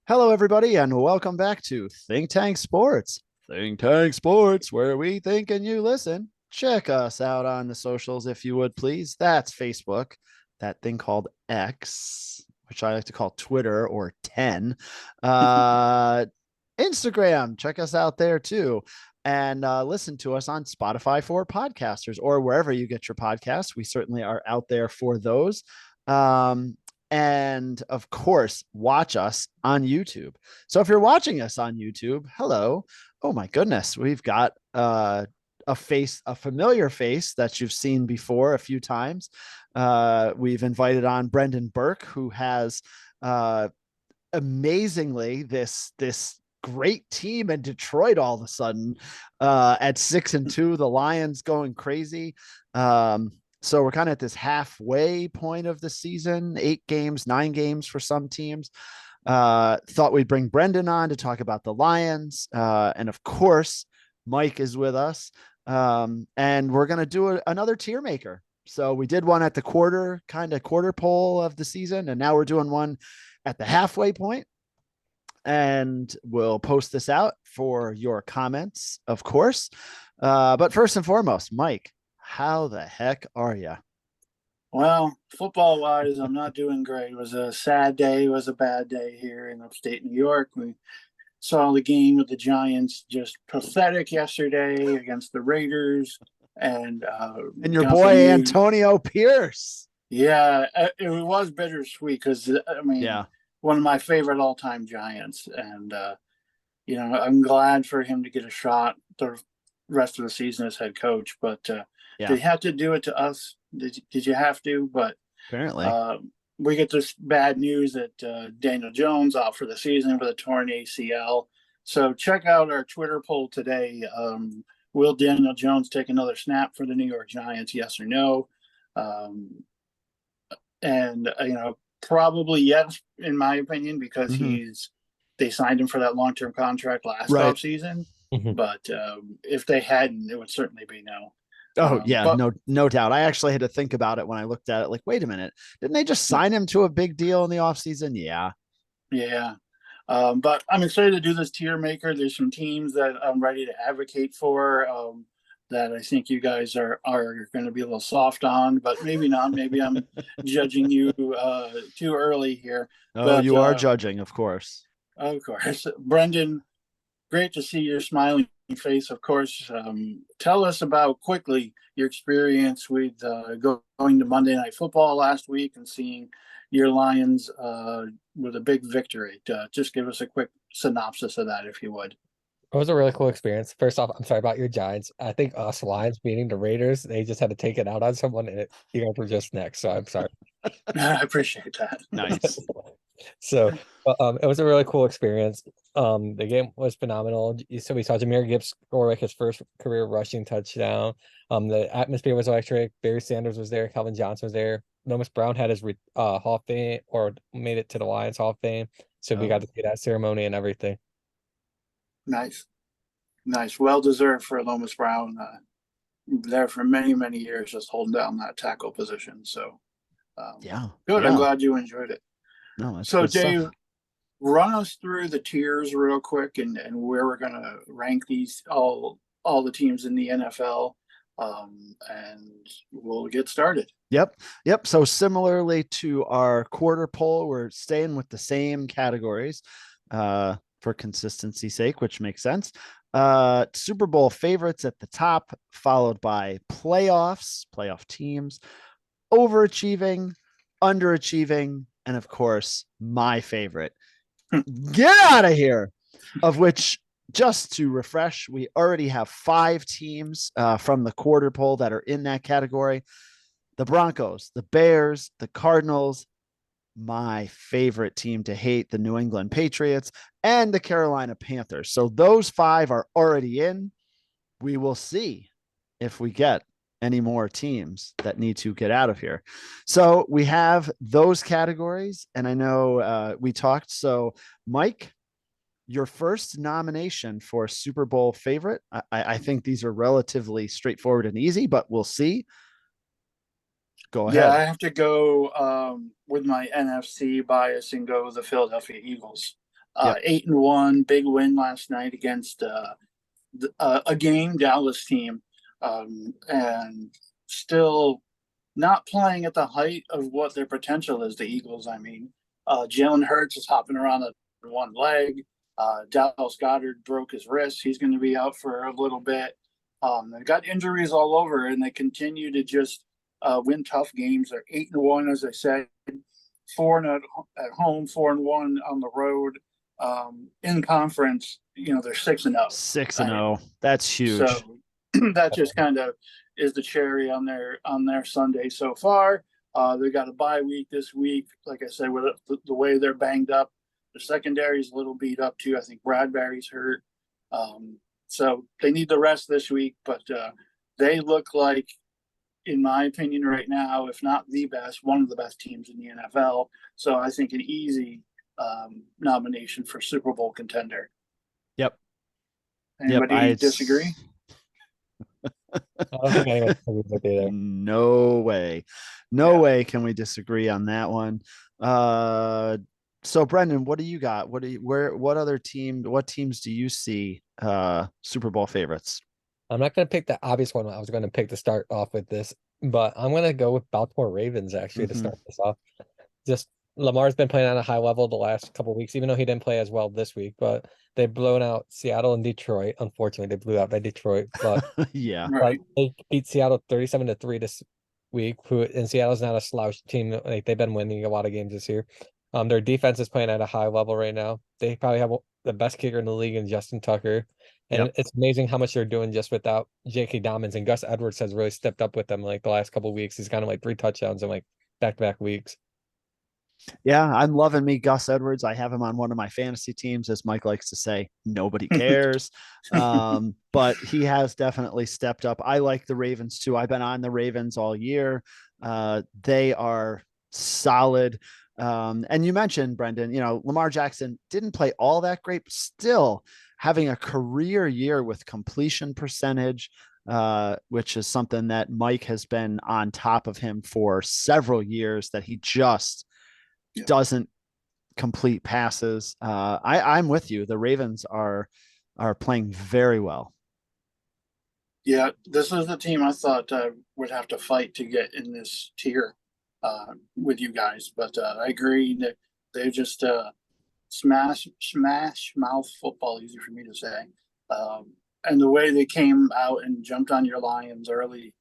Hello, everybody, and welcome back to Think Tank Sports. Think Tank Sports, where we think and you listen. Check us out on the socials if you would, please. That's Facebook, that thing called X, which I like to call Twitter or 10. Uh, Instagram, check us out there too. And listen to us on Spotify for podcasters or wherever you get your podcasts. We certainly are out there for those. Um, and of course, watch us on YouTube. So if you're watching us on YouTube, hello. Oh my goodness, we've got a familiar face that you've seen before a few times. We've invited on Brendan Burke, who has amazingly this great team in Detroit all of a sudden at 6-2, the Lions going crazy. So we're kind of at this halfway point of the season, 8 games, 9 games for some teams. Thought we'd bring Brendan on to talk about the Lions. And of course, Mike is with us. And we're going to do another tier maker. So we did one at the quarter poll of the season, and now we're doing one at the halfway point. And we'll post this out for your comments, of course. But first and foremost, Mike, how the heck are you? Well, football wise, I'm not doing great. It was a sad day. It was a bad day here in upstate New York. We saw the game with the Giants just pathetic yesterday against the Raiders, and And your got the boy news. Antonio Pierce. Yeah, it was bittersweet because I mean, Yeah. one of my favorite all-time Giants, and I'm glad for him to get a shot the rest of the season as head coach. But Yeah. they had to do it to us. Did you have to? But Apparently. uh, we get this bad news that Daniel Jones out for the season with a torn ACL. So check out our Twitter poll today. Will Daniel Jones take another snap for the New York Giants? Yes or no? Um, and probably yes, in my opinion, because Mm-hmm. they signed him for that long-term contract last Right. offseason. Mhm. But if they hadn't, it would certainly be no. Oh yeah, But no doubt. I actually had to think about it when I looked at it. Like, wait a minute, didn't they just sign him to a big deal in the offseason? Yeah. yeah, but I'm excited to do this tier maker. There's some teams that I'm ready to advocate for that I think you guys are going to be a little soft on, but maybe not. Maybe I'm judging you too early here. Oh, But you are judging, of course. of course, Brendan, great to see your smiling face. Of course, tell us about quickly your experience with going to Monday Night Football last week and seeing your Lions with a big victory. Just give us a quick synopsis of that, if you would. It was a really cool experience. First off, I'm sorry about your Giants. I think us Lions beating the Raiders, they just had to take it out on someone, and you guys were just next. So I'm sorry. I appreciate that. Nice. So it was a really cool experience. The game was phenomenal. So we saw Jahmyr Gibbs score like his first career rushing touchdown. The atmosphere was electric. Barry Sanders was there. Calvin Johnson was there. Lomas Brown had his Hall of Fame or made it to the Lions Hall of Fame. So we got Oh, to see that ceremony and everything. Nice, nice, well deserved for Lomas Brown. There for many, many years, just holding down that tackle position. So yeah. good. I'm Yeah. glad you enjoyed it. No, that's So, good Dave, stuff. run us through the tiers real quick and where we're gonna rank these all the teams in the NFL, and we'll get started. Yep. Yep. So similarly to our quarter poll, we're staying with the same categories for consistency's sake, which makes sense. Super Bowl favorites at the top, followed by playoff teams, overachieving, underachieving, and of course, my favorite. Get out of here. Of which, just to refresh, we already have 5 teams from the quarter poll that are in that category: the Broncos, the Bears, the Cardinals, my favorite team to hate, the New England Patriots, and the Carolina Panthers. So those 5 are already in. We will see if we get any more teams that need to get out of here. So we have those categories. And I know we talked. So, Mike, your first nomination for Super Bowl favorite. I think these are relatively straightforward and easy, but we'll see. Go Yeah, I ahead. have to go with my NFC bias and go the Philadelphia Eagles. Yep. 8-1, big win last night against a game Dallas team, and still not playing at the height of what their potential is. The Eagles, I mean, Jalen Hurts is hopping around on one leg. Dallas Goedert broke his wrist. He's going to be out for a little bit. They've got injuries all over, and they continue to just win tough games. They're 8-1, as I said, 4 at home, 4-1 on the road. In conference, they're 6-0. 6-0. That's huge. So that just kind of is the cherry on their Sunday so far. They got a bye week this week. Like I said, with the way they're banged up, the secondary is a little beat up too. I think Bradbury's hurt. So they need the rest this week, but they look like, in my opinion right now, if not the best, one of the best teams in the NFL. So I think an easy nomination for Super Bowl contender. Yep. Anybody disagree? I don't think anyone agrees with you there. No way. No way can we disagree on that one. So Brendan, what do you got? What teams do you see Super Bowl favorites? I'm not going to pick the obvious one. I was going to pick to start off with this, but I'm going to go with Baltimore Ravens actually to start this off. Just Lamar's been playing on a high level the last couple of weeks, even though he didn't play as well this week, but they've blown out Seattle and Detroit. Unfortunately, they blew out by Detroit, but yeah, right. They beat Seattle 37-3 this week, and Seattle's not a slouch team. Like, they've been winning a lot of games this year. Their defense is playing at a high level right now. They probably have the best kicker in the league in Justin Tucker. And it's amazing how much they're doing just without J.K. Dobbins. And Gus Edwards has really stepped up with them like the last couple of weeks. He's kind of like 3 touchdowns in like back-to-back weeks. Yeah, I'm loving me Gus Edwards. I have him on one of my fantasy teams, as Mike likes to say. Nobody cares. But he has definitely stepped up. I like the Ravens too. I've been on the Ravens all year. They are solid. And you mentioned, Brendan, Lamar Jackson didn't play all that great, but still having a career year with completion percentage, which is something that Mike has been on top of him for several years, that he just doesn't complete passes. I'm with you. The Ravens are playing very well. Yeah, this is the team I thought would have to fight to get in this tier with you guys, but I agree that they just smash mouth football, easy for me to say. And the way they came out and jumped on your Lions early,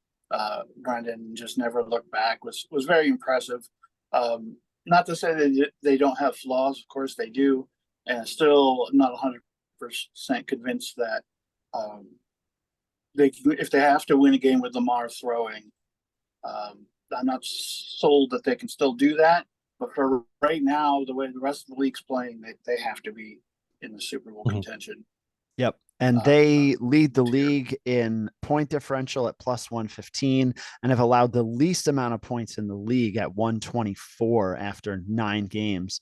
Brendan, just never looked back, was very impressive. Not to say they don't have flaws, of course they do, and still not 100% convinced that if they have to win a game with Lamar throwing, I'm not sold that they can still do that. But for right now, the way the rest of the league's playing, they have to be in the Super Bowl contention. Yep. And they lead the league in point differential at plus 115 and have allowed the least amount of points in the league at 124 after 9 games.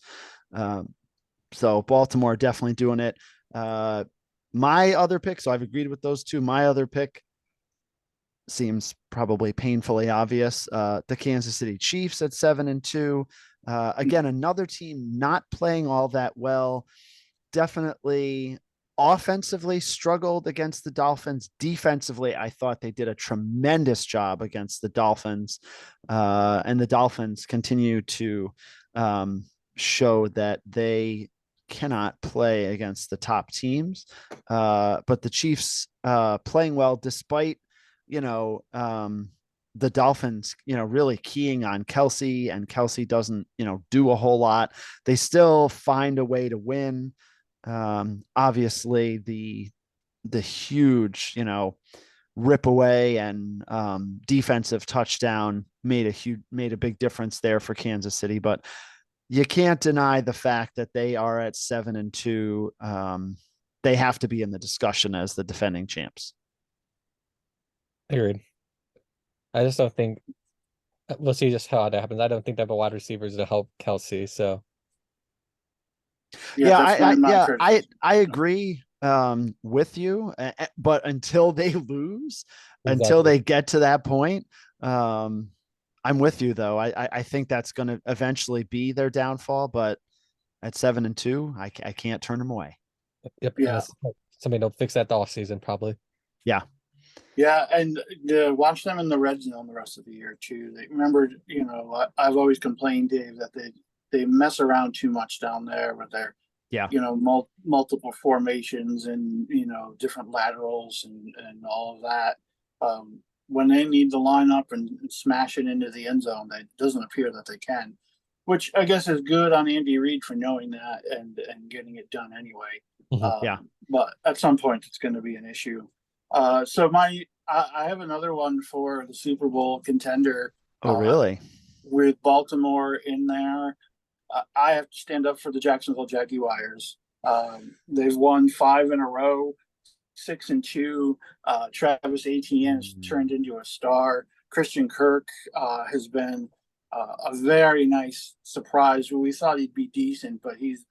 So Baltimore definitely doing it. My other pick, so I've agreed with those two. My other pick seems probably painfully obvious. The Kansas City Chiefs at 7-2. Again, another team not playing all that well. Definitely offensively struggled against the Dolphins. Defensively, I thought they did a tremendous job against the Dolphins. And the Dolphins continue to show that they cannot play against the top teams. But the Chiefs playing well despite, the Dolphins, really keying on Kelsey, and Kelsey doesn't, do a whole lot. They still find a way to win. Obviously the huge, rip away and defensive touchdown made a big difference there for Kansas City, but you can't deny the fact that they are at 7-2. They have to be in the discussion as the defending champs. Agreed. I just don't think we'll see just how that happens. I don't think they have a wide receivers to help Kelsey. So I agree with you, but until they lose, until they get to that point, I'm with you though. I think that's going to eventually be their downfall, but at 7-2. I can't turn them away. Yep. Yeah. Somebody will fix that off season probably. Yeah. Yeah, and watch them in the red zone the rest of the year too. They remember, I've always complained, Dave, that they mess around too much down there with their, Yeah. multiple formations and different laterals and all of that. When they need to line up and smash it into the end zone, that doesn't appear that they can, which I guess is good on Andy Reid for knowing that and getting it done anyway. Yeah. But at some point, it's going to be an issue. So I have another one for the Super Bowl contender. Oh, really? With Baltimore in there, I have to stand up for the Jacksonville Jaguars. They've won 5 in a row, 6-2. Travis Etienne has turned into a star. Christian Kirk has been a very nice surprise. We thought he'd be decent, but he's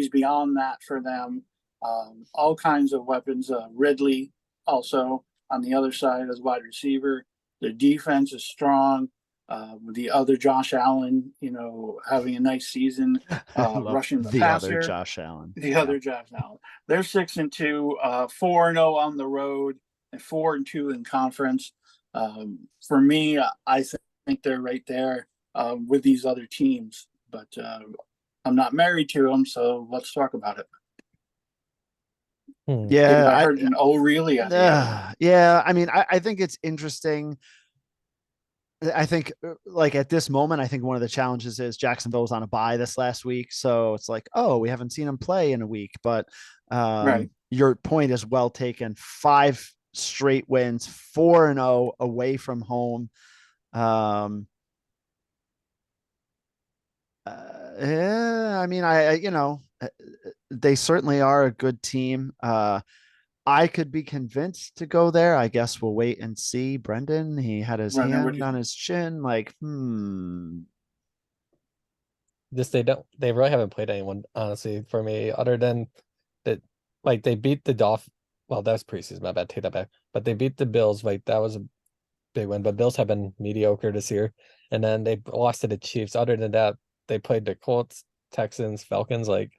beyond that for them. All kinds of weapons. Ridley also on the other side as wide receiver. Their defense is strong. The other Josh Allen, having a nice season, rushing the passer. Other Josh Allen. The other Josh Allen. They're 6-2, 4-0 on the road, and 4-2 in conference. For me, I think they're right there with these other teams, but I'm not married to them, so let's talk about it. Yeah, I heard an "oh really." Yeah, I mean, I think it's interesting. I think like at this moment, I think one of the challenges is Jacksonville was on a bye this last week. So it's like, oh, we haven't seen him play in a week, but Right. your point is well taken. 5 straight wins, 4-0 away from home. Yeah, I mean, they certainly are a good team. I could be convinced to go there. I guess we'll wait and see. Brendan, he had his hand on his chin, like, They really haven't played anyone, honestly, for me, other than that, like they beat the well, that's preseason, my bad, take that back. But they beat the Bills, like that was a big win. But Bills have been mediocre this year. And then they lost to the Chiefs. Other than that, they played the Colts, Texans, Falcons. Like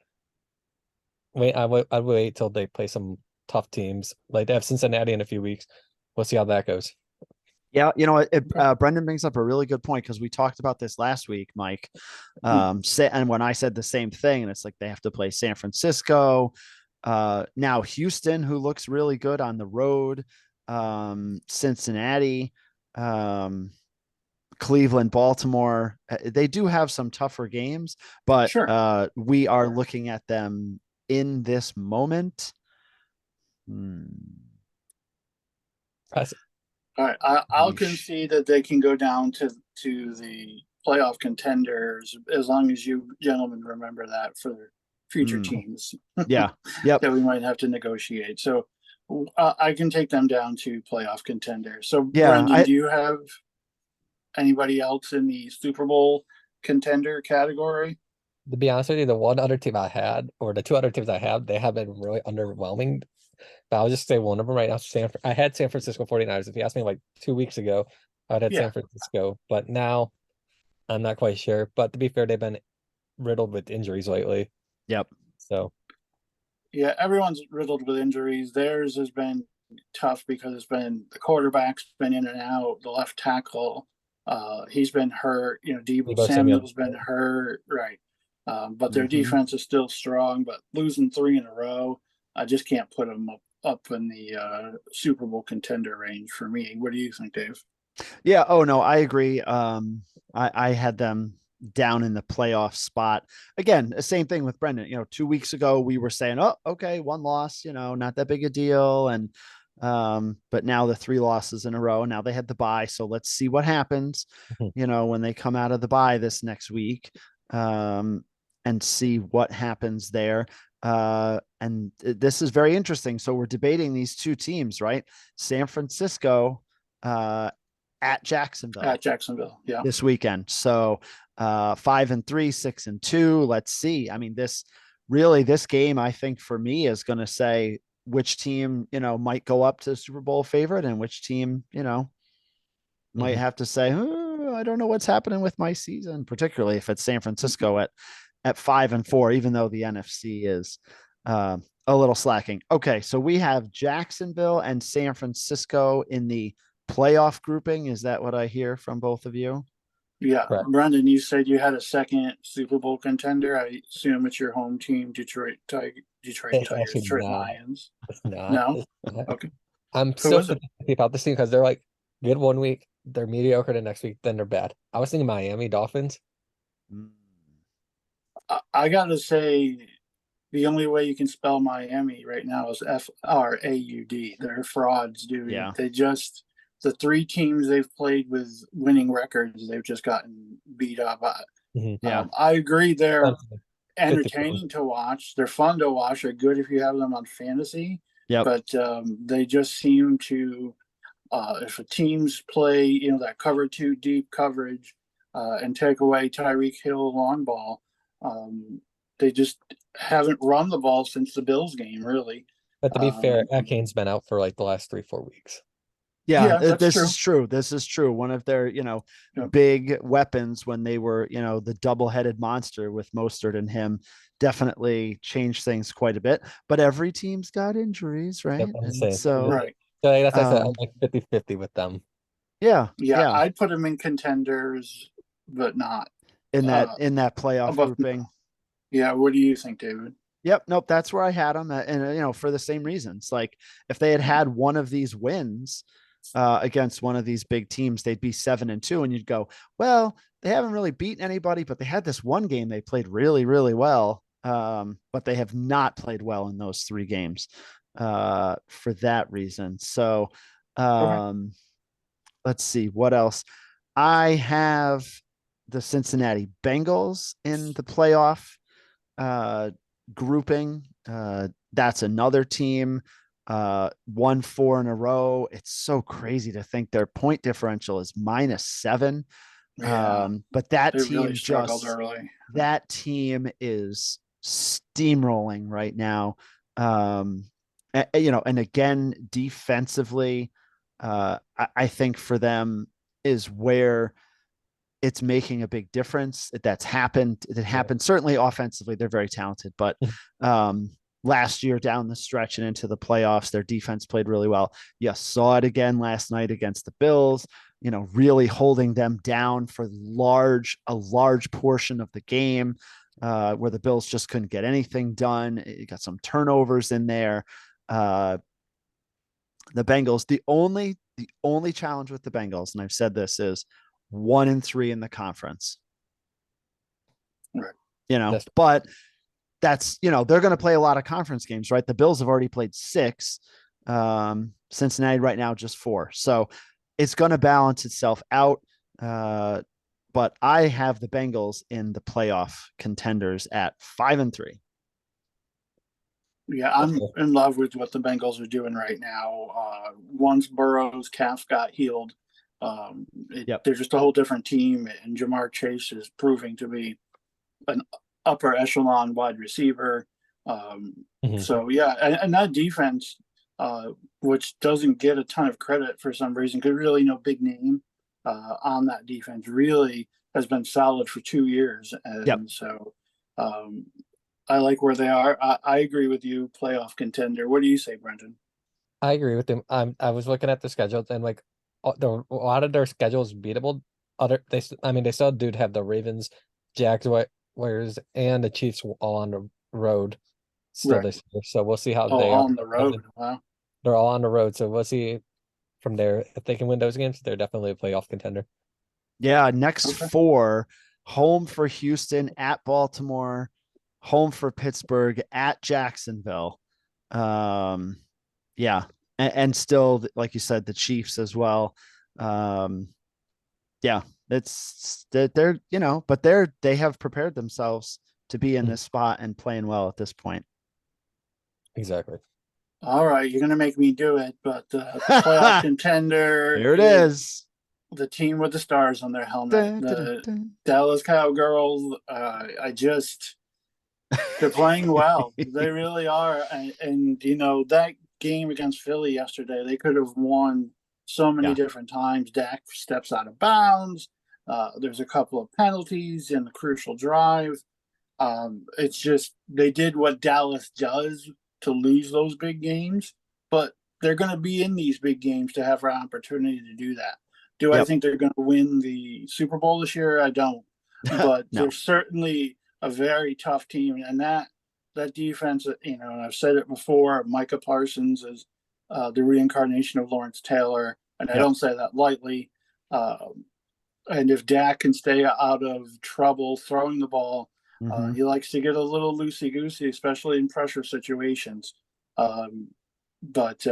I'd wait till they play some tough teams. Like they have Cincinnati in a few weeks. We'll see how that goes. Yeah, Brendan brings up a really good point because we talked about this last week, Mike. And when I said the same thing, and it's like they have to play San Francisco, now Houston, who looks really good on the road, Cincinnati, Cleveland, Baltimore. They do have some tougher games, but Sure. We are looking at them in this moment. All right, I'll concede that they can go down to the playoff contenders as long as you gentlemen remember that for future teams. Yeah, yep. That we might have to negotiate. So I can take them down to playoff contenders. So yeah, Brendan, do you have anybody else in the Super Bowl contender category? To be honest with you, the one other team I had, or the 2 other teams I have, they have been really underwhelming. But I'll just say one of them right now. I had San Francisco 49ers. If you asked me like 2 weeks ago, I'd had San Francisco. But now I'm not quite sure. But to be fair, they've been riddled with injuries lately. Yep. So yeah, everyone's riddled with injuries. Theirs has been tough because it's been the quarterback's been in and out, the left tackle. He's been hurt. Deebo Samuel's been hurt. Right. But their defense is still strong, but losing 3 in a row, I just can't put them up in the Super Bowl contender range for me. What do you think, Dave? Yeah. Oh, no, I agree. I had them down in the playoff spot. Again, the same thing with Brendan. 2 weeks ago, we were saying, oh, okay, 1 loss, not that big a deal. And but now the 3 losses in a row. Now they had the bye. So let's see what happens, when they come out of the bye this next week. And see what happens there. And this is very interesting. So we're debating these 2 teams, right? San Francisco at Jacksonville. Yeah. This weekend. So 5-3, 6-2. Let's see. I mean, this game, I think for me is going to say which team, might go up to Super Bowl favorite and which team, might have to say, I don't know what's happening with my season, particularly if it's San Francisco at 5-4, even though the NFC is a little slacking. Okay, so we have Jacksonville and San Francisco in the playoff grouping. Is that what I hear from both of you? Yeah, Correct. Brendan, you said you had a second Super Bowl contender. I assume it's your home team, Detroit It's Tigers, actually Detroit not. Lions. It's not. No, It's not. okay. I'm Who so is it? 50 about this team because they're like good one week, they're mediocre the next week, then they're bad. I was thinking Miami Dolphins. Mm. I gotta say, the only way you can spell Miami right now is FRAUD. They're frauds, dude. Yeah. They just the three teams they've played with winning records, they've just gotten beat up. Yeah. I agree. They're 50. entertaining to watch. They're fun to watch. They're good if you have them on fantasy. Yep. But they just seem to, if a teams play, that cover two deep coverage and take away Tyreek Hill long ball, they just haven't run the ball since the Bills game, really. But to be fair, Um, Kane's been out for like the last 3-4 weeks. Yeah, Yeah, that's this true. is true. This is true. One of their, Yeah. big weapons when they were, the double-headed monster with Mostert and him definitely changed things quite a bit. But every team's got injuries, right? Yep, I'm And saying. so, Right. So that's why I said I'm um, like 50-50 with them. yeah, Yeah, yeah, I'd put them in contenders, but not in that uh, playoff above. grouping. Yeah, what do you think, David? Yep, nope, that's where I had them, and for the same reasons. Like if they had had one of these wins against one of these big teams, they'd be 7-2, and you'd go, well, they haven't really beaten anybody, but they had this one game they played really, really well. But they have not played well in those 3 games for that reason. So Okay. let's see what else. I have the Cincinnati Bengals in the playoff uh, grouping. That's another team. Won 4 in a row. It's so crazy to think their point differential is -7. Yeah, But that they really team struggled just early. that team is steamrolling right now. And again, defensively, I think for them is where it's making a big difference. That's happened. It happened certainly offensively. They're very talented, but last year down the stretch and into the playoffs, their defense played really well. You saw it again last night against the Bills, really holding them down for a large portion of the game where the Bills just couldn't get anything done. You got some turnovers in there. The Bengals, the only challenge with the Bengals, and I've said this, is 1-3 in the conference. Right. But that's, they're going to play a lot of conference games, right? The Bills have already played 6. Cincinnati right now just 4. So it's going to balance itself out. But I have the Bengals in the playoff contenders at 5-3. Yeah, I'm in love with what the Bengals are doing right now. Once Burrow's calf got healed, they're just a whole different team, and Jamar Chase is proving to be an upper echelon wide receiver. So yeah, and that defense, which doesn't get a ton of credit for some reason, because really no big name on that defense, really has been solid for 2 years, and so I like where they are. I agree with you, playoff contender. What do you say, Brendan? I agree with them. I was looking at the schedules and like a lot of their schedules beatable. They still do have the Ravens, Jaguars, and the Chiefs all on the road still Right. this year. So we'll see how Oh, they are. on the road. Wow. They're all on the road, so we'll see from there if they can win those games. They're definitely a playoff contender. Yeah, next Okay. 4: home for Houston, at Baltimore, home for Pittsburgh, at Jacksonville. Yeah, and still, like you said, the Chiefs as well. Yeah, it's they're but they have prepared themselves to be in this spot and playing well at this point. Exactly. All right, you're gonna make me do it, but the playoff contender Here it is. the team with the stars on their helmet, Dun, dun, dun, the dun. Dallas Cowgirls. They're playing well. They really are, and that game against Philly yesterday, they could have won so many Yeah. different times. Dak steps out of bounds. There's a couple of penalties in the crucial drive. It's just they did what Dallas does to lose those big games, but they're going to be in these big games to have an opportunity to do that. Do I Yep. think they're going to win the Super Bowl this year? I don't, but No. they're certainly a very tough team, and that defense, and I've said it before. Micah Parsons is the reincarnation of Lawrence Taylor, and I Yep. don't say that lightly. And if Dak can stay out of trouble throwing the ball, he likes to get a little loosey goosey, especially in pressure situations. But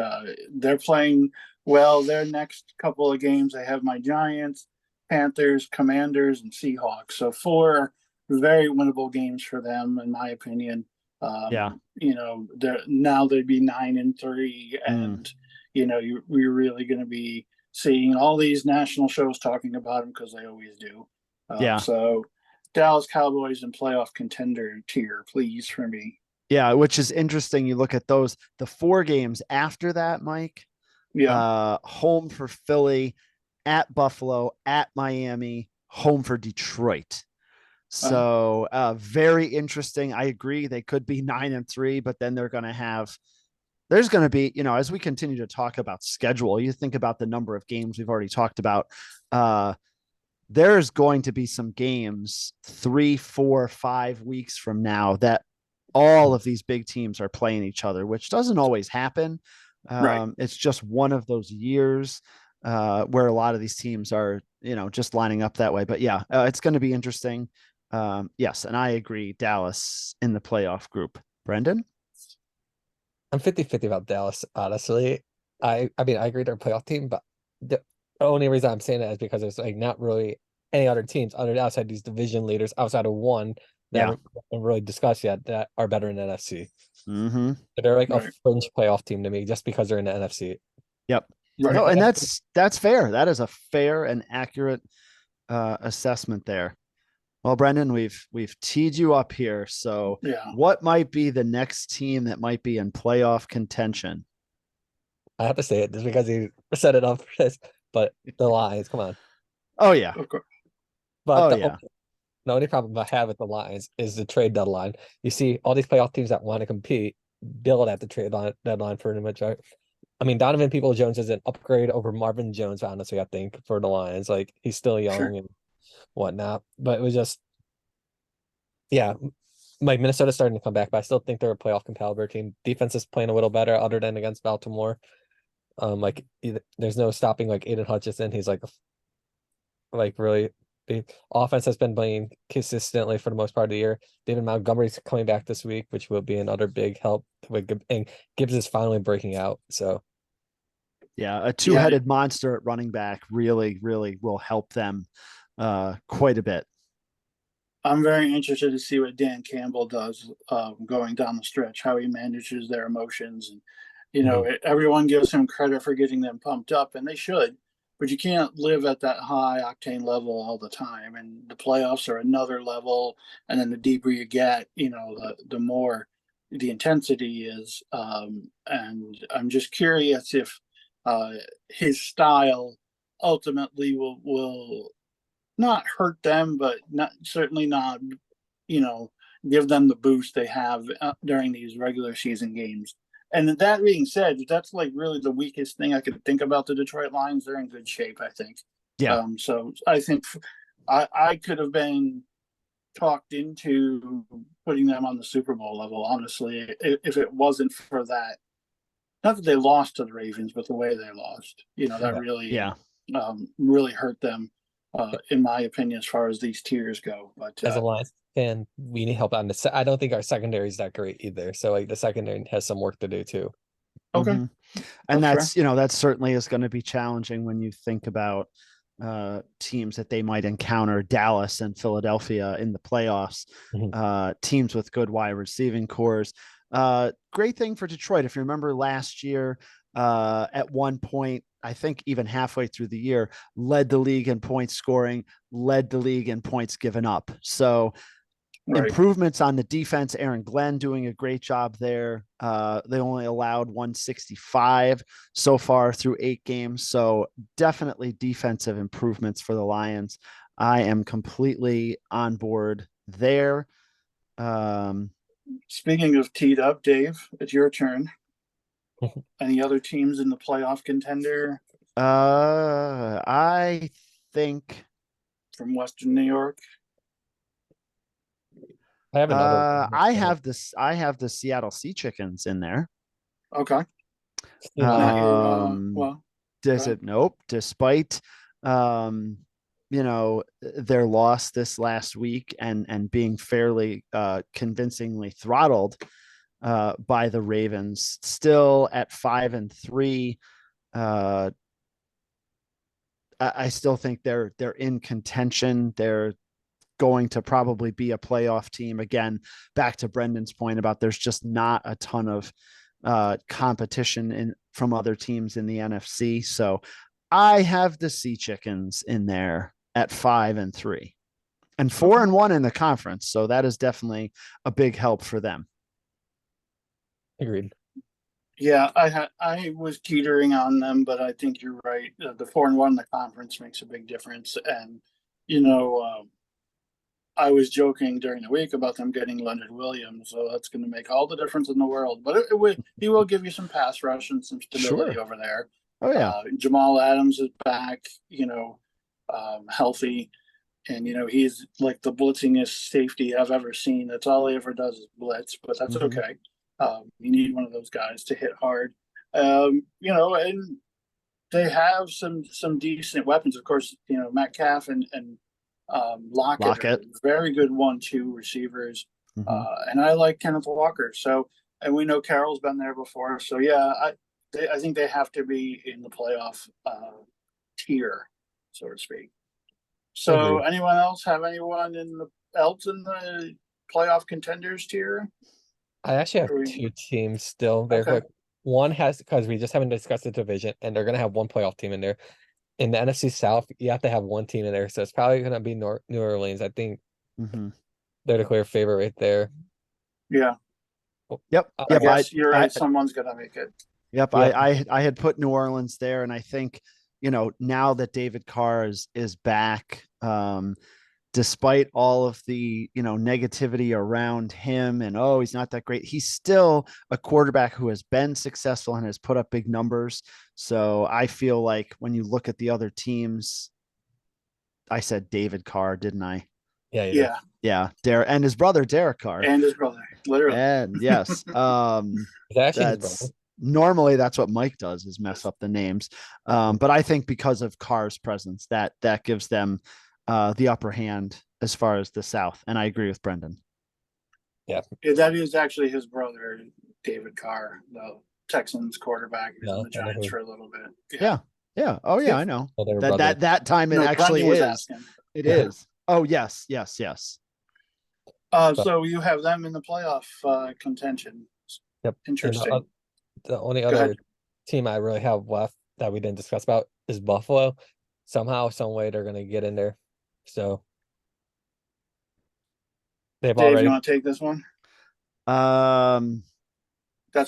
they're playing well. Their next couple of games, they have my Giants, Panthers, Commanders, and Seahawks. So 4 very winnable games for them, in my opinion. Yeah. Now they'd be 9-3, and we're really going to be seeing all these national shows talking about them because they always do. Yeah. So Dallas Cowboys and playoff contender tier, please, for me. Yeah, which is interesting. You look at the 4 games after that, Mike. Yeah. Home for Philly, at Buffalo, at Miami, home for Detroit. So very interesting. I agree. They could be 9-3, but then there's going to be, as we continue to talk about schedule, you think about the number of games we've already talked about. There's going to be some games 3, 4, 5 weeks from now that all of these big teams are playing each other, which doesn't always happen. Right. It's just one of those years where a lot of these teams are, just lining up that way. But yeah, it's going to be interesting. Yes, and I agree. Dallas in the playoff group. Brendan? I'm 50-50 about Dallas, honestly. I mean, I agree they're a playoff team, but the only reason I'm saying that is because there's like not really any other teams outside these division leaders, outside of one that Yeah. haven't really discussed yet, that are better in the NFC. Mm-hmm. They're like Right. a fringe playoff team to me just because they're in the NFC. Yep. Right. No, and that's fair. That is a fair and accurate assessment there. Well, Brendan, we've teed you up here. So Yeah. what might be the next team that might be in playoff contention? I have to say it just because he set it up for this, but the Lions, come on. Oh yeah. Of course. But Oh the yeah. the only problem I have with the Lions is the trade deadline. You see all these playoff teams that want to compete build at the deadline pretty much. I mean, Donovan Peoples-Jones is an upgrade over Marvin Jones, honestly, I think, for the Lions. Like, he's still young Sure. and whatnot. But it was just, yeah, like Minnesota's starting to come back, but I still think they're a playoff caliber team. Defense is playing a little better other than against Baltimore. There's no stopping like Aiden Hutchinson. He's like really big. Offense has been playing consistently for the most part of the year. David Montgomery's coming back this week, which will be another big help. And Gibbs is finally breaking out. So yeah, a two-headed monster at running back really, really will help them quite a bit. I'm very interested to see what Dan Campbell does going down the stretch, how he manages their emotions. And, everyone gives him credit for getting them pumped up, and they should, but you can't live at that high octane level all the time. And the playoffs are another level. And then the deeper you get, the more the intensity is. And I'm just curious if his style ultimately will not hurt them, but certainly not, give them the boost they have during these regular season games. And that being said, that's like really the weakest thing I could think about the Detroit Lions. They're in good shape, I think. Yeah. So I think I could have been talked into putting them on the Super Bowl level, honestly, if it wasn't for that. Not that they lost to the Ravens, but the way they lost, that really hurt them, in my opinion, as far as these tiers go. But as a Lions fan, we need help on this. I don't think our secondary is that great either. So like the secondary has some work to do too. Okay. Mm-hmm. And that's that certainly is going to be challenging when you think about teams that they might encounter, Dallas and Philadelphia in the playoffs, teams with good wide receiving cores. Great thing for Detroit. If you remember last year, at one point, I think even halfway through the year, led the league in points scoring, led the league in points given up. So improvements on the defense, Aaron Glenn doing a great job there. They only allowed 165 so far through 8 games. So definitely defensive improvements for the Lions. I am completely on board there. Speaking of teed up, Dave, it's your turn. Any other teams in the playoff contender I think from Western New York? I have another. I have the Seattle Sea Chickens in there. Okay. Still not. Not your, Um, well, does okay. it? Nope. Despite their loss this last week and being fairly convincingly throttled by the Ravens, still at 5-3. I still think they're in contention. They're going to probably be a playoff team again. Back to Brendan's point about there's just not a ton of competition from other teams in the NFC. So I have the Sea Chickens in there at 5-3 and 4-1 in the conference. So that is definitely a big help for them. Agreed. Yeah, I was teetering on them, but I think you're right. The 4-1 in the conference makes a big difference, and you know, I was joking during the week about them getting Leonard Williams, so that's going to make all the difference in the world. But he will give you some pass rush and some stability Sure. over there. Oh yeah. Jamal Adams is back, healthy, and he's like the blitzingest safety I've ever seen. That's all he ever does is blitz, but that's okay. You need one of those guys to hit hard. And they have some decent weapons. Of course, Metcalf and Lockett are very good 1-2 receivers. And I like Kenneth Walker. So, and we know Carroll's been there before. So yeah, I think they have to be in the playoff tier, so to speak. So anyone else have anyone else in the playoff contenders tier? I actually have two teams still very quick. One has, because we just haven't discussed the division, and they're going to have one playoff team in there. In the NFC South, you have to have one team in there, so it's probably going to be New Orleans. I think they're the clear favorite right there. Yeah. Yep. I guess you're right. Someone's going to make it. Yep. Yeah. I had put New Orleans there, and I think, now that David Carr is back, despite all of the, negativity around him and, he's not that great, he's still a quarterback who has been successful and has put up big numbers. So I feel like when you look at the other teams, I said David Carr, didn't I? Yeah. Yeah. And his brother, Derek Carr. And his brother, literally. And yes. That's normally that's what Mike does, is mess up the names. But I think because of Carr's presence, that gives them the upper hand as far as the South. And I agree with Brendan. Yeah, that is actually his brother, David Carr, the Texans quarterback, who's in the Giants for a little bit. Yeah. Oh yeah, I know. That time it actually is. It is. Oh yes. So you have them in the playoff contention. Yep. Interesting. The only other team I really have left that we didn't discuss about is Buffalo. Somehow, some way, they're going to get in there. So Dave, you want to take this one? That's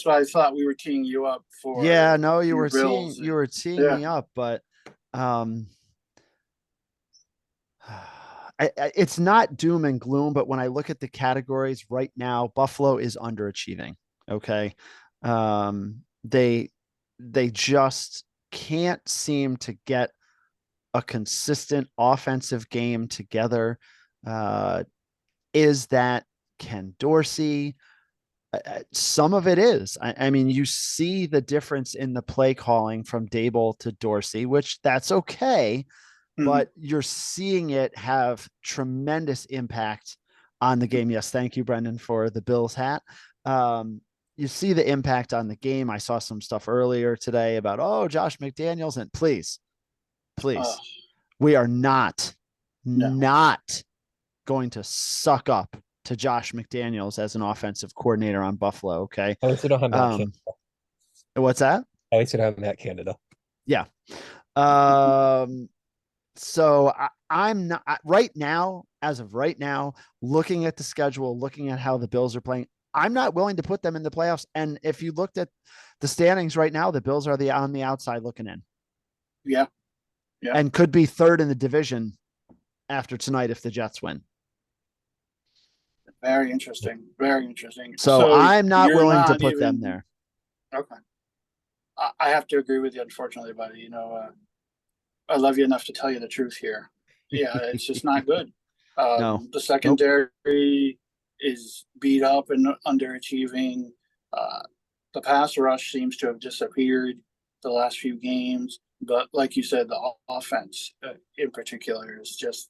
why I thought we were teeing you up for. Yeah, no, you were teeing me up, but it's not doom and gloom. But when I look at the categories right now, Buffalo is underachieving. Okay, they just can't seem to get a consistent offensive game together. Is that Ken Dorsey? Some of it is. I mean, you see the difference in the play calling from Dable to Dorsey, which that's okay, but you're seeing it have tremendous impact on the game. Yes, thank you, Brendan, for the Bills hat. You see the impact on the game. I saw some stuff earlier today about, Josh McDaniels, and please, we are not going to suck up to Josh McDaniels as an offensive coordinator on Buffalo. Okay. At least we don't have Matt Canada. What's that? At least we don't have Matt Canada. Yeah. So I'm not right now, as of right now, looking at the schedule, looking at how the Bills are playing, I'm not willing to put them in the playoffs. And if you looked at the standings right now, the Bills are on the outside looking in. Yeah. And could be third in the division after tonight if the Jets win. Very interesting. Very interesting. So I'm not you're willing to not put them even there. okay. I have to agree with you, unfortunately, buddy. I love you enough to tell you the truth here. Yeah, it's just not good. No. The Nope. secondary is beat up and underachieving. Uh, the pass rush seems to have disappeared the last few games. But like you said, the offense in particular is just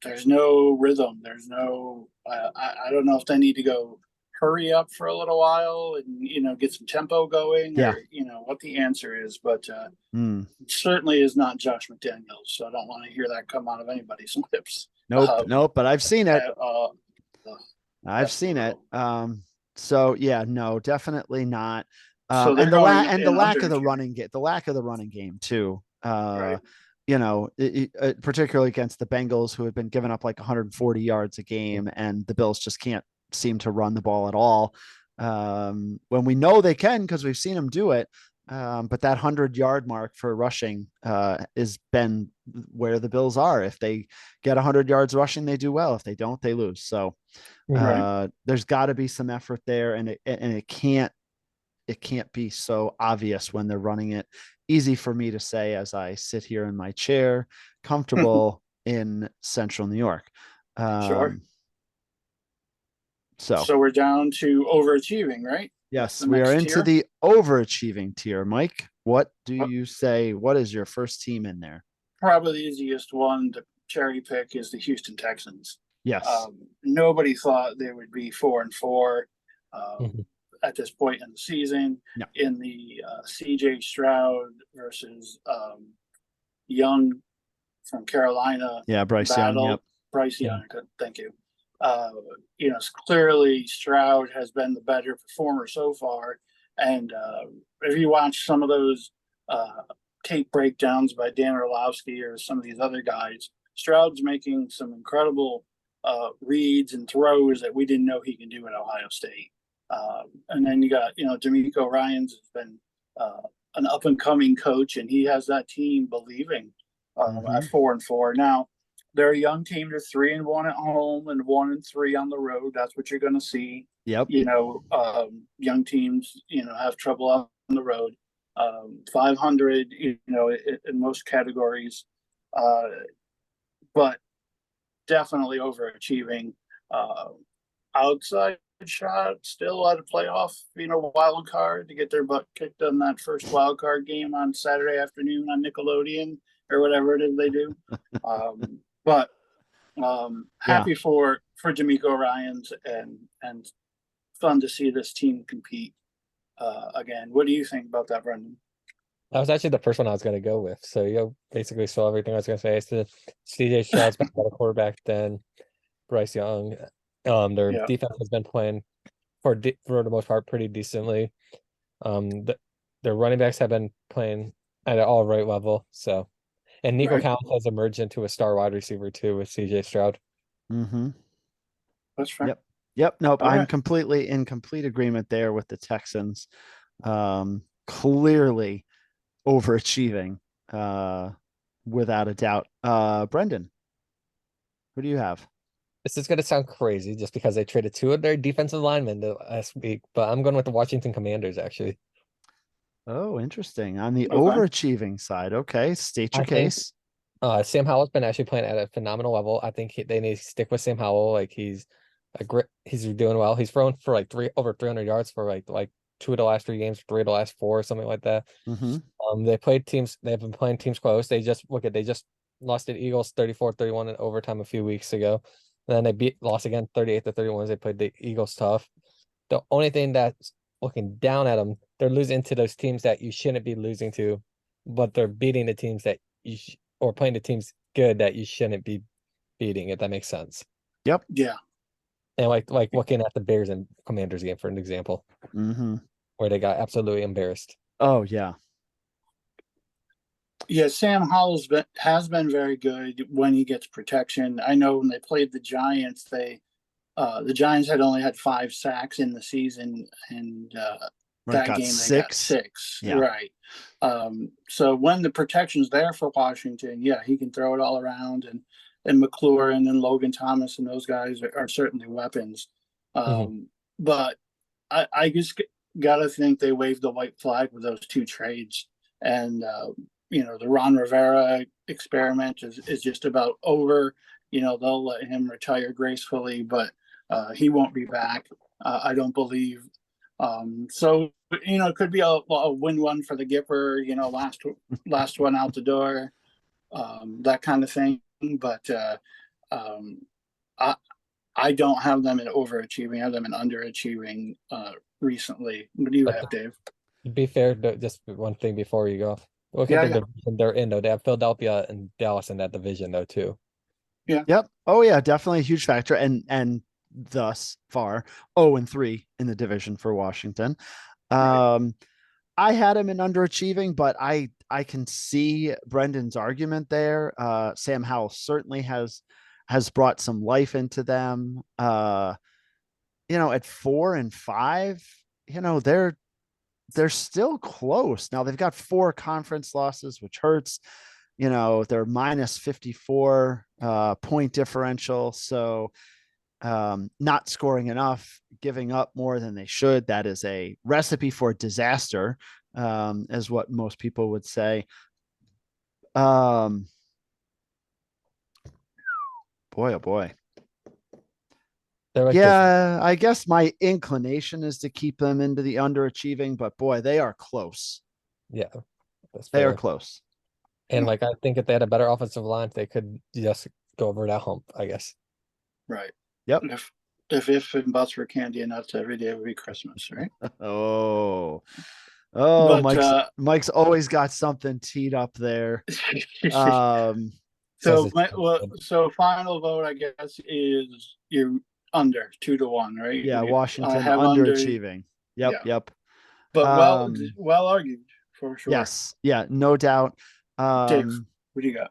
there's no rhythm. There's no. I don't know if they need to go hurry up for a little while and get some tempo going, Yeah. or what the answer is. But Mm. it certainly is not Josh McDaniels. So I don't want to hear that come out of anybody's lips. Nope. Nope. But I've seen it. I've seen it. So yeah, no, definitely not. So they're And the going and the in lack of the underachieving. running game, the lack of the running game too. Right. Particularly against the Bengals, who have been giving up like 140 yards a game, and the Bills just can't seem to run the ball at all. When we know they can, because we've seen them do it. But that 100-yard mark for rushing has been where the Bills are. If they get 100 yards rushing, they do well. If they don't, they lose. So there's got to be some effort there, and it can't be so obvious when they're running it. Easy for me to say as I sit here in my chair, comfortable in central New York. Sure. So we're down to overachieving, right? yes, we are into the overachieving tier. Mike, what do you say? What is your first team in there? Probably the easiest one to cherry pick is the Houston Texans. Yes. Nobody thought they would be 4-4 at this point in the season. No. In the CJ Stroud versus Young from Carolina. Yeah, Bryce battle. Young. Yep. Bryce Young. Thank you. Clearly Stroud has been the better performer so far. And if you watch some of those tape breakdowns by Dan Orlovsky or some of these other guys, Stroud's making some incredible reads and throws that we didn't know he can do at Ohio State. And then you got, D'Amico Ryans has been an up and coming coach, and he has that team believing at 4-4. Now, they're a young team. They're 3-1 at home and 1-3 on the road. That's what you're going to see. Yep. Young teams, have trouble on the road. 500, in most categories, but definitely overachieving. Outside shot, still at a playoff, wild card to get their butt kicked on that first wild card game on Saturday afternoon on Nickelodeon or whatever it is they do. But happy for D'Amico Ryans and fun to see this team compete again. What do you think about that, Brendan? That was actually the first one I was going to go with. So you basically saw everything I was going to say. It's the CJ Stroud's better quarterback than Bryce Young. Their defense has been playing for the most part pretty decently. Their running backs have been playing at an all right level. So, and Nico Collins has emerged into a star wide receiver too with CJ Stroud. That's right. Yep. Nope. I'm completely in complete agreement there with the Texans. Clearly overachieving, without a doubt. Brendan, who do you have? This is going to sound crazy just because they traded two of their defensive linemen last week, but I'm going with the Washington Commanders, actually. Oh, interesting. On the overachieving side. Okay. State your case. Sam Howell's been actually playing at a phenomenal level. I think they need to stick with Sam Howell. Like he's doing well. He's thrown for like over 300 yards for like 2 of the last 3 games, 3 of the last 4, something like that. They've been playing teams close. They just lost to the Eagles 34-31 in overtime a few weeks ago. And then they lost again 38-31 as they played the Eagles tough. The only thing that's looking down at them, they're losing to those teams that you shouldn't be losing to, but they're beating the teams that or playing the teams good that you shouldn't be beating, if that makes sense. Yep. Yeah. And like looking at the Bears and Commanders game, for an example, where they got absolutely embarrassed. Oh, yeah. Yeah, Sam Howell has been very good when he gets protection. I know when they played the Giants, the Giants had only had 5 sacks in the season, and that game they got 6. Yeah. Right. So when the protection's there for Washington, he can throw it all around, and and McLaurin and Logan Thomas and those guys are certainly weapons. But I just gotta think they waved the white flag with those two trades. And the Ron Rivera experiment is just about over. They'll let him retire gracefully, but he won't be back. I don't believe. So it could be a win-win for the Gipper. Last one out the door, that kind of thing. But I don't have them in overachieving. I have them in underachieving recently. What do you have, Dave? To be fair, just one thing before you go. Look at the division they're in, though. They have Philadelphia and Dallas in that division, though, too. Yeah. Yep. Oh yeah, definitely a huge factor. And thus far 0-3 in the division for Washington. I had him in underachieving, but I can see Brendan's argument there. Sam Howell certainly has brought some life into them. At 4-5, they're still close. Now they've got 4 conference losses, which hurts. They're minus 54 point differential. So not scoring enough, giving up more than they should. That is a recipe for disaster, is what most people would say. Boy, oh boy. Yeah, I guess my inclination is to keep them into the underachieving, but boy, they are close. Yeah, they are close. And I think if they had a better offensive line, they could just go over that hump, I guess. Right. Yep. If and buts were candy and nuts, every day would be Christmas, right? But, Mike's always got something teed up there. So final vote, I guess, is you under 2-1, right? Yeah, Washington underachieving. Yep. But well argued for sure. Yes, yeah, no doubt. Dave, what do you got?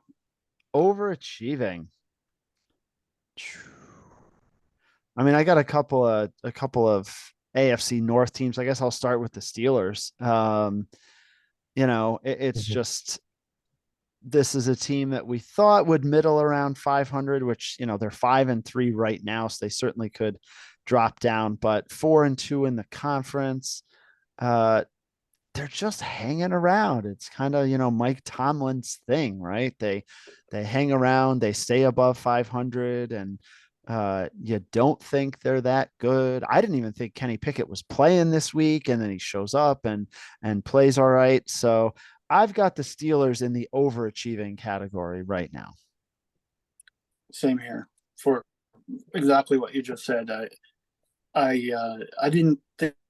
Overachieving. I mean, I got a couple of AFC North teams. I guess I'll start with the Steelers. It's just, this is a team that we thought would middle around 500, which, they're 5-3 right now. So they certainly could drop down, but 4-2 in the conference. They're just hanging around. It's kind of, Mike Tomlin's thing, right? They hang around, they stay above 500, and you don't think they're that good. I didn't even think Kenny Pickett was playing this week, and then he shows up and plays all right. So I've got the Steelers in the overachieving category right now. Same here, for exactly what you just said. I didn't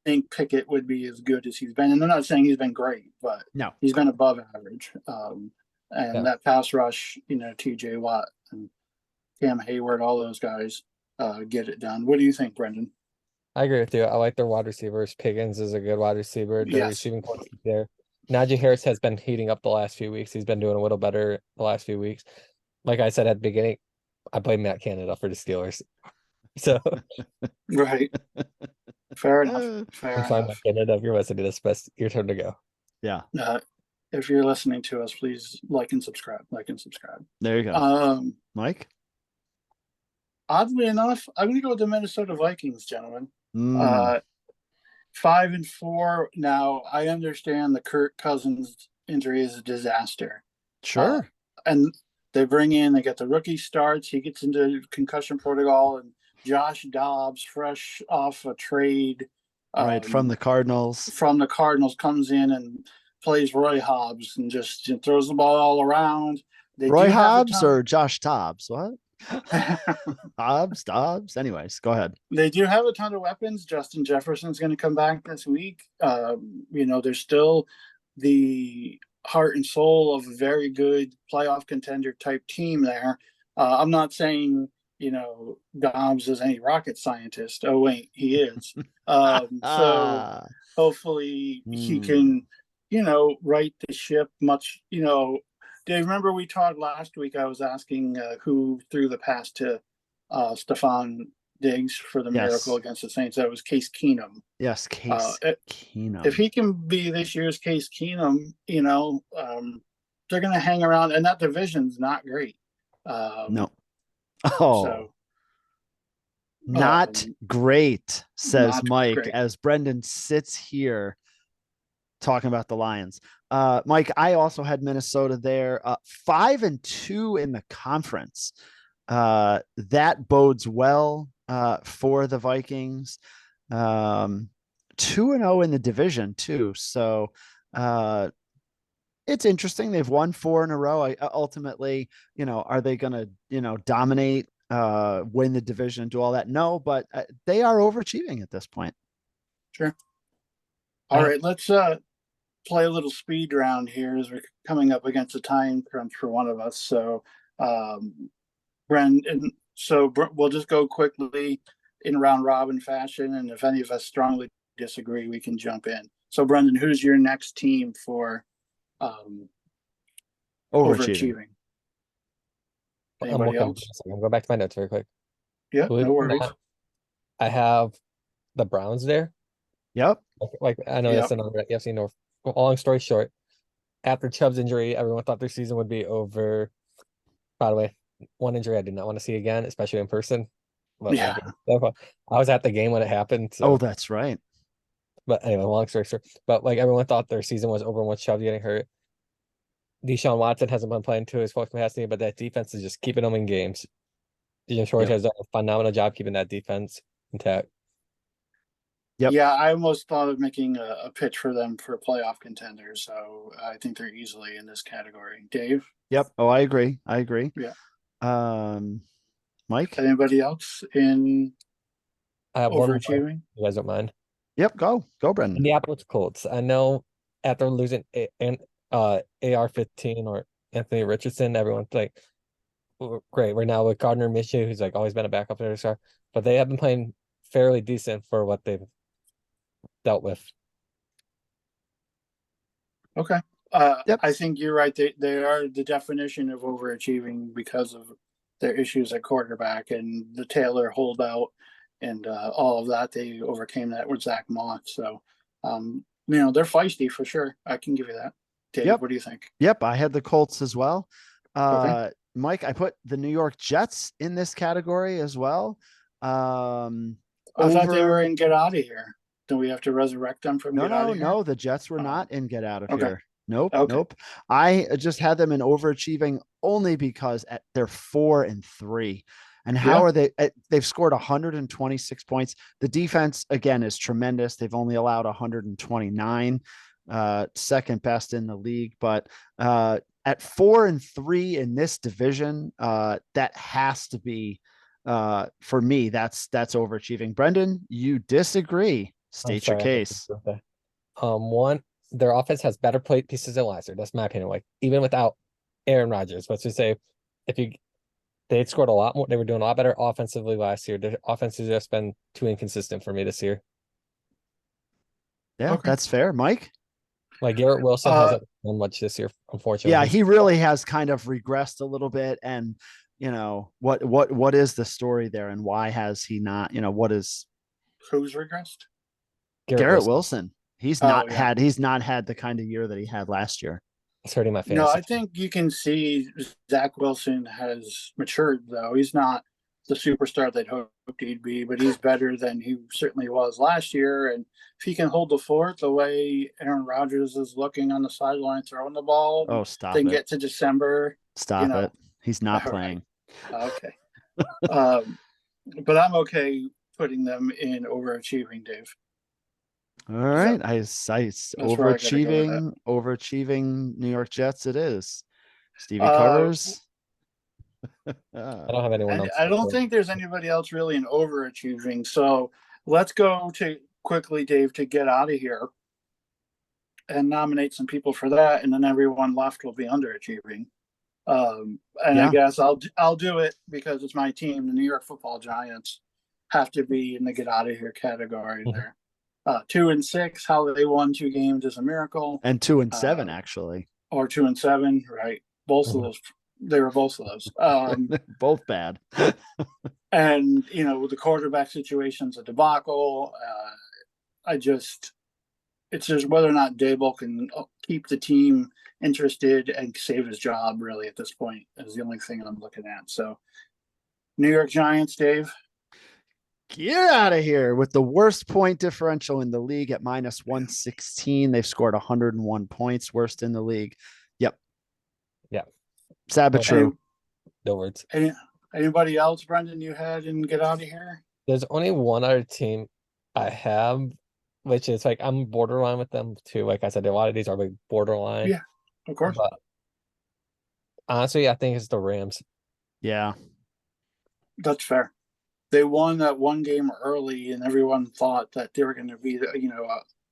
think Pickett would be as good as he's been, and I'm not saying he's been great, but no, he's been above average. That pass rush, TJ Watt and Cam Hayward, all those guys get it done. What do you think, Brendan? I agree with you. I like their wide receivers. Pickens is a good wide receiver. Their receiving points there. Najee Harris has been heating up the last few weeks. He's been doing a little better the last few weeks. Like I said at the beginning, I blame Matt Canada for the Steelers. So right. Fair enough. Matt Canada, if you're listening to this, best your turn to go. Yeah. If you're listening to us, please like and subscribe. There you go. Mike? Oddly enough, I'm going to go with the Minnesota Vikings, gentlemen. 5-4. Now, I understand the Kirk Cousins injury is a disaster. Sure. And they get the rookie starts. He gets into concussion protocol, and Josh Dobbs, fresh off a trade. From the Cardinals. Comes in and plays Roy Hobbs and just throws the ball all around. Roy Hobbs or Josh Dobbs? What? Hobbs, Dobbs. Anyways, go ahead. They do have a ton of weapons. Justin Jefferson's going to come back this week. There's still the heart and soul of a very good playoff contender type team there. I'm not saying, Dobbs is any rocket scientist. Oh, wait, he is. So hopefully he can, right the ship much, Dave, remember we talked last week, I was asking who threw the pass to Stephon Diggs for the miracle against the Saints. That was Case Keenum. Yes, Case Keenum. If he can be this year's Case Keenum, they're going to hang around, and that division's not great. No. Oh, So not great, says not Mike, great. as Brendan sits here talking about the Lions. Mike, I also had Minnesota there, 5-2 in the conference. That bodes well for the Vikings. 2-0 in the division too. So it's interesting. They've won 4 in a row. Ultimately, are they going to, dominate, win the division, do all that? No, but they are overachieving at this point. Sure. All right, let's play a little speed round here as we're coming up against a time crunch for one of us. So, Brendan, we'll just go quickly in round robin fashion, and if any of us strongly disagree, we can jump in. So, Brendan, who's your next team for overachieving? Anybody else? I'm going back to my notes very quick. Yeah, no worries. I have the Browns there. Yep. Like I know that's another AFC North. Long story short, after Chubb's injury, everyone thought their season would be over. By the way, one injury I did not want to see again, especially in person. But Yeah. I was at the game when it happened. So. Oh, that's right. But anyway, long story short. But like everyone thought their season was over with Chubb getting hurt. Deshaun Watson hasn't been playing to his full capacity, but that defense is just keeping them in games. Dean Short has done a phenomenal job keeping that defense intact. Yep. Yeah, I almost thought of making a pitch for them for playoff contenders. So I think they're easily in this category. Dave? Yep. Oh, I agree. Yeah. Mike? Anybody else in I have one more, overachieving? you guys don't mind. Yep. Go, Brendan. Indianapolis Colts. I know after losing AR-15 or Anthony Richardson, everyone's like, great. We're now with Gardner Minshew, who's like always been a backup there, but they have been playing fairly decent for what they've dealt with. Okay. Yep. I think you're right. They are the definition of overachieving because of their issues at quarterback and the Taylor holdout and all of that. They overcame that with Zach Moss. So, they're feisty for sure. I can give you that. Dave, Yep. What do you think? Yep. I had the Colts as well. Okay. Mike, I put the New York Jets in this category as well. I thought they were in Get Out of Here. Do we have to resurrect them from Get Out of Here? No, the Jets were not in Get Out of okay. Here. Nope. Okay. Nope. I just had them in overachieving only because they're 4-3. And how are they? They've scored 126 points. The defense, again, is tremendous. They've only allowed 129, second best in the league. But at 4-3 in this division, that has to be, for me, that's overachieving. Brendan, you disagree. State your case. One, their offense has better play pieces than last year. That's my opinion. Like even without Aaron Rodgers, let's just say they'd scored a lot more. They were doing a lot better offensively last year. Their offense has just been too inconsistent for me this year. Yeah, that's fair. Mike? Like Garrett Wilson hasn't done much this year, unfortunately. Yeah, he really has kind of regressed a little bit. And what is the story there, and why has he not? Who's regressed? Garrett Wilson. He's not had the kind of year that he had last year. It's hurting my fantasy. No, I think you can see Zach Wilson has matured, though. He's not the superstar they'd hoped he'd be, but he's better than he certainly was last year. And if he can hold the fort the way Aaron Rodgers is looking on the sideline throwing the ball, stop it. Get to December. Stop it. He's not playing. Right. Okay. But I'm okay putting them in overachieving, Dave. All right. I overachieving New York Jets it is. Stevie covers. I don't have anyone else. I don't think there's anybody else really in overachieving. So let's go to quickly, Dave, to Get Out of Here and nominate some people for that, and then everyone left will be underachieving. I guess I'll do it because it's my team. The New York Football Giants have to be in the Get Out of Here category there. 2-6, how they won 2 games is a miracle. And 2-7, actually. Or 2-7, right? Both of those. They were both of those. Both bad. And, with the quarterback situation's a debacle. It's just whether or not Daboll can keep the team interested and save his job, really, at this point, is the only thing I'm looking at. So New York Giants, Dave. Get out of here with the worst point differential in the league at minus 116. They've scored 101 points, worst in the league. Yep. Yeah. Sad but true. No words. Anybody else, Brendan, you had and get out of here? There's only one other team I have, which is like I'm borderline with them too. Like I said, a lot of these are like borderline. Yeah, of course. But honestly, I think it's the Rams. Yeah. That's fair. They won that one game early, and everyone thought that they were going to be,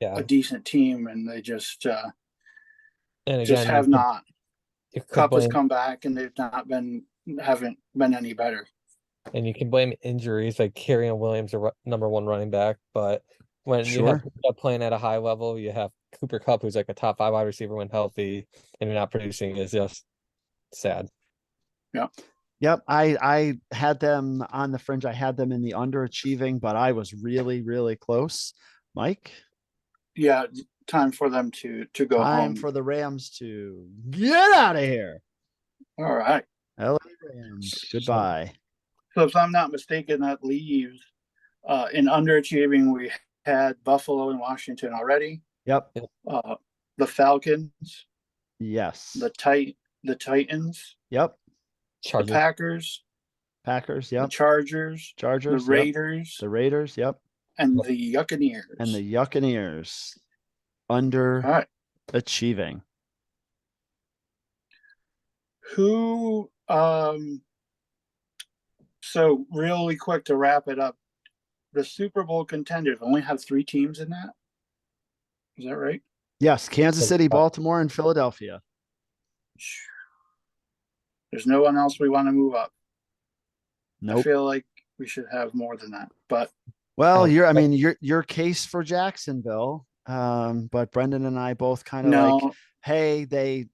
a decent team, and they just And again, just have not. You could Cup has blame, come back, and they've haven't been any better. and you can blame injuries like Kyrian Williams, the number one running back. But when you Sure. have people playing at a high level, you have Cooper Kupp, who's like a top 5 wide receiver when healthy, and you're not producing, is just sad. Yeah. Yep. I had them on the fringe. I had them in the underachieving, but I was really, really close. Mike? Yeah, time for them to go Time home. for the Rams to get out of here. All right. LA Rams. Goodbye. So if I'm not mistaken, that leaves in underachieving, we had Buffalo and Washington already. Yep. The Falcons, Yes. the Titans, Yep. the Chargers. Packers, Packers. the Yep. Chargers, Chargers. the Raiders, The Raiders. Yep. and the Buccaneers. And the Buccaneers. All Underachieving. right. Who so really quick to wrap it up, the Super Bowl contenders only have 3 teams in that? Is that right? Yes. Kansas City, Baltimore, and Philadelphia. There's no one else we want to move up. Nope. I feel like we should have more than that, but Well, your case for Jacksonville. But Brendan and I both kind of no, like, hey, they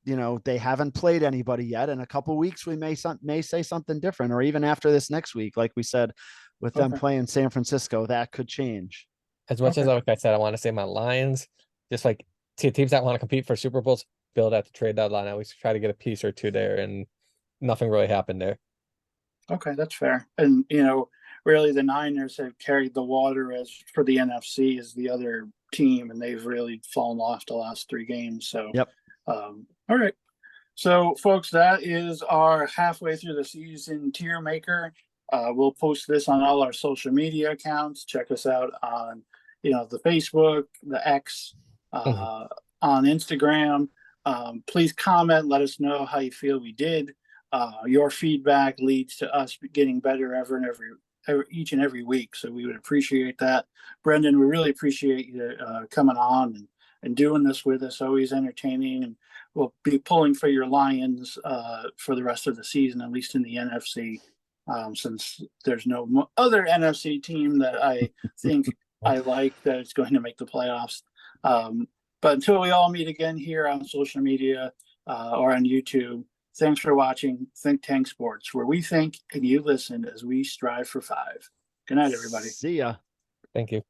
haven't played anybody yet. In a couple weeks, we may say something different, or even after this next week, like we said, with them playing San Francisco, that could change. As much as like I said, I want to say my Lions, just like teams that want to compete for Super Bowls, build at the trade deadline. I always try to get a piece or two there, and nothing really happened there. Okay, that's fair. And really the Niners have carried the water as for the NFC as the other team, and they've really fallen off the last 3 games. So yep. All right. So folks, that is our halfway through the season tier maker. We'll post this on all our social media accounts. Check us out on the Facebook, the X, on Instagram. Please comment, let us know how you feel we did. Your feedback leads to us getting better each and every week. So we would appreciate that. Brendan, we really appreciate you coming on and doing this with us, always entertaining. And we'll be pulling for your Lions for the rest of the season, at least in the NFC, since there's no other NFC team that I think I like that is going to make the playoffs. But until we all meet again here on social media or on YouTube, thanks for watching Think Tank Sports, where we think and you listen as we strive for 5. Good night, everybody. See ya. Thank you.